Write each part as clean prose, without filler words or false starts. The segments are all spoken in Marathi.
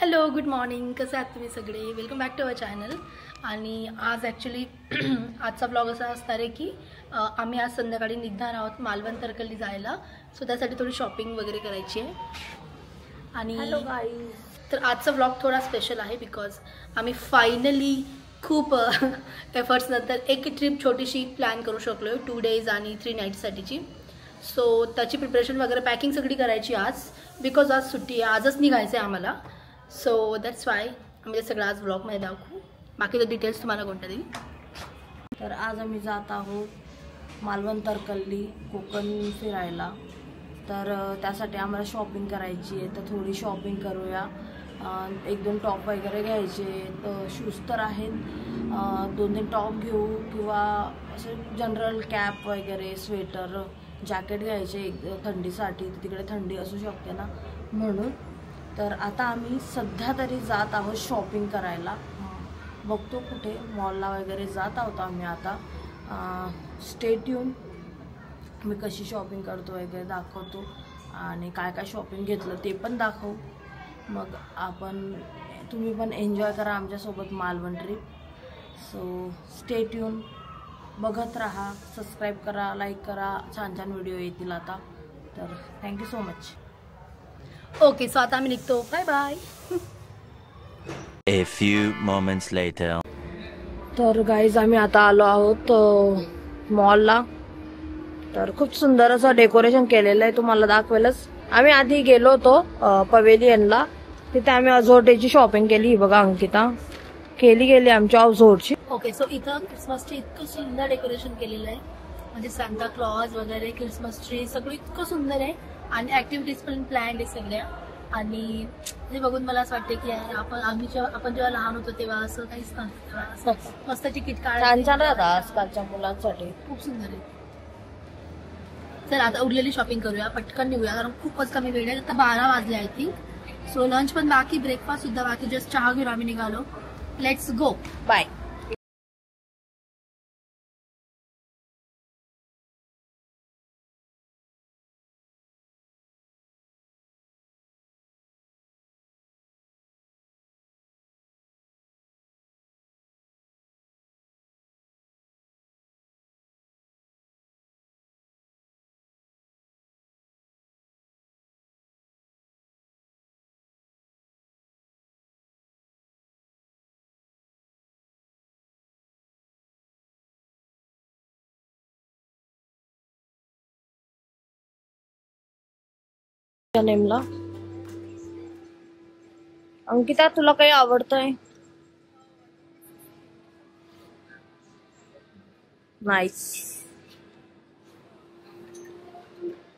हॅलो गुड मॉर्निंग, कसे आहात तुम्ही सगळे. Welcome back to our channel. आणि आज ॲक्च्युली आजचा ब्लॉग असा असणार आहे की आम्ही आज संध्याकाळी निघणार आहोत मालवण तरकल्ली जायला. सो त्यासाठी थोडी शॉपिंग वगैरे करायची आहे. आणि हॅलो गाईज, तर आजचा ब्लॉग थोडा स्पेशल आहे बिकॉज आम्ही फायनली खूप एफर्ट्स नंतर एक ट्रिप छोटीशी प्लॅन करू शकलो आहे 2 days आणि 3 nights. सो त्याची प्रिपरेशन वगैरे पॅकिंग सगळी करायची आज बिकॉज आज सुट्टी आहे, आजच निघायचं आहे आम्हाला. सो दॅट्स वाय आम्ही ते सगळं आज ब्लॉगमध्ये दाखवू. बाकीचे डिटेल्स तुम्हाला कोणत्या देईल. तर आज आम्ही जात आहोत मालवण तरकल्ली कोकण फिरायला. तर त्यासाठी आम्हाला शॉपिंग करायची आहे. तर थोडी शॉपिंग करूया. 1-2 टॉप वगैरे घ्यायचे. शूज तर आहेत, 2-3 टॉप घेऊ किंवा असे जनरल कॅप वगैरे, स्वेटर, जॅकेट घ्यायचे थंडीसाठी. तिकडे थंडी असू शकते ना, म्हणून. तर आता आम्ही सध्या तरी जात आहोत शॉपिंग करायला. बघतो कुठे मॉलला वगैरे जात आहोत आम्ही आता. Stay tune. मी कशी शॉपिंग करतो वगैरे दाखवतो आणि काय काय शॉपिंग घेतलं ते पण दाखवू. मग तुम्ही पण एन्जॉय करा आमच्यासोबत Malvan trip. So stay tune, बघत राहा, सबस्क्राईब करा, लाईक करा. छान छान व्हिडिओ येतील आता. तर thank you so much. Okay, so आता आम्ही निघतो. Bye bye. A few moments later. तर गाईज आम्ही आता आलो आहोत मॉलला. तर खूप सुंदर असं डेकोरेशन केलेलं आहे, तुम्हाला दाखवेलच. आम्ही आधी गेलो होतो पवेलियनला. तिथे आम्ही अझोटेची शॉपिंग केली. बघा अंकिता गेली आमच्या अझोटची. ओके, सो इथं क्रिसमस ट्री इतकं सुंदर डेकोरेशन केलेलं आहे. म्हणजे सांता क्लॉज वगैरे, क्रिसमस ट्री सगळं इतकं सुंदर आहे. आणि ऍक्टिव्हिटीज पण प्लॅन आहे सगळ्या. आणि ते बघून मला असं वाटतं की यार आपण जेव्हा लहान होतो तेव्हा असं काहीच नव्हतं. मस्त तिकीट छान छान राहतात आजकालच्या मुलांसाठी, खूप सुंदर आहे. तर आता उरलेली शॉपिंग करूया, पटकन निघूया कारण खूपच कमी वेळ आहे. आता 12 वाजले आय थिंक. सो लंच पण बाकी, ब्रेकफास्ट सुद्धा बाकी. जस्ट चहा घेऊन आम्ही निघालो. Let's go. बाय. नेमला. अंकिता तुला काही आवडतंय? नाईस.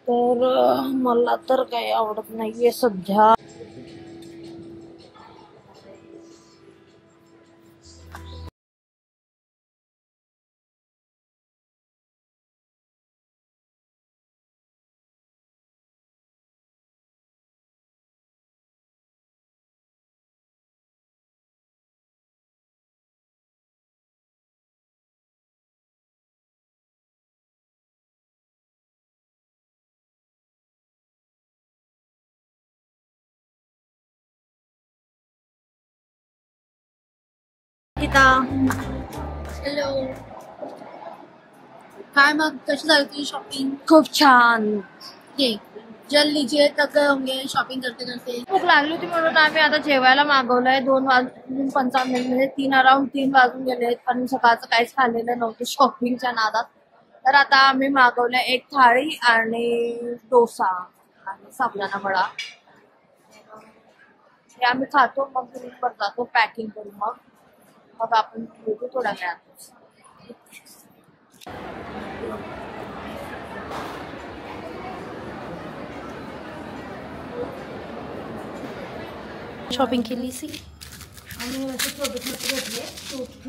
तर मला तर काही आवडत नाहीये सध्या. हॅलो, काय मग कशी झाली तुझी शॉपिंग? खूप छान. ये जल लीजिए तक होंगे शॉपिंग करते करते. भूक लागली होती म्हणून आम्ही आता जेवायला मागवलंय. 2:55 म्हणजे 3 अराउंड 3 वाजून गेले. पण सकाळचं काहीच खाल्लेलं नव्हतं शॉपिंगच्या नादात. तर आता आम्ही मागवलंय 1 थाळी आणि डोसा आणि साबुदाणा वडा. हे आम्ही खातो, मग रूमवर जातो पॅकिंग करून. मग आपण भेटू थोड्या वेळात. शॉपिंग केली सी आणि असे छोटे छोटे घेतले सूट.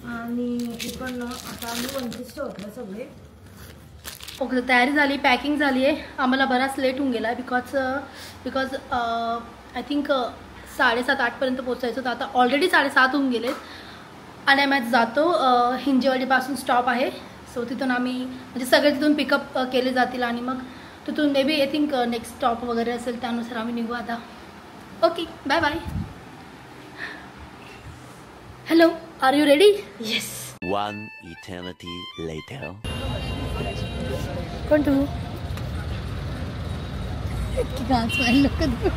आणि इकडनं आता आम्ही 25 ठेवले सगळे. ओके, तयारी झाली, पॅकिंग झाली आहे. आम्हाला बराच लेट होऊन गेला बिकॉज आय थिंक 7:30-8 पर्यंत पोहोचायचं होतं. आता ऑलरेडी 7:30 होऊन गेलेत. आणि आम्ही आज जातो हिंजेवाडीपासून स्टॉप आहे. सो तिथून आम्ही म्हणजे सगळे तिथून पिकअप केले जातील आणि मग तिथून maybe I think next stop वगैरे असेल त्यानुसार आम्ही निघू आता. Okay bye bye. Hello, are you ready? Yes. One eternity later. कोण तू? की गान स्माइल नको देऊ.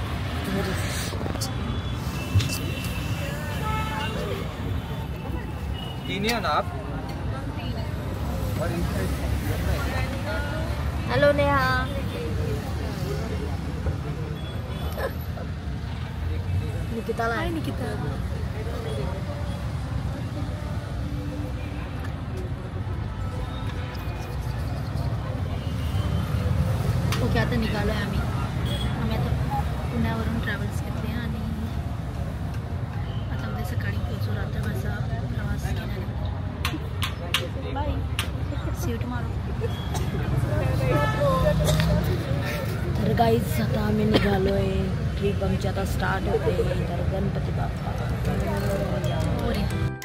हॅलो नेहा. निकिताला हाय निकिता. ओके, आता निघालो आहे आम्ही आता पुण्यावरून ट्रॅव्हल्स घेतले आणि आता उद्या सकाळी पोहोचू. रात्रभरचा प्रवास केल्याने बाय. See you tomorrow. तर गाईज आता आम्ही निघालोय. ट्रिप आमची आता स्टार्ट होते. तर गणपती बाप्पा. मोरया.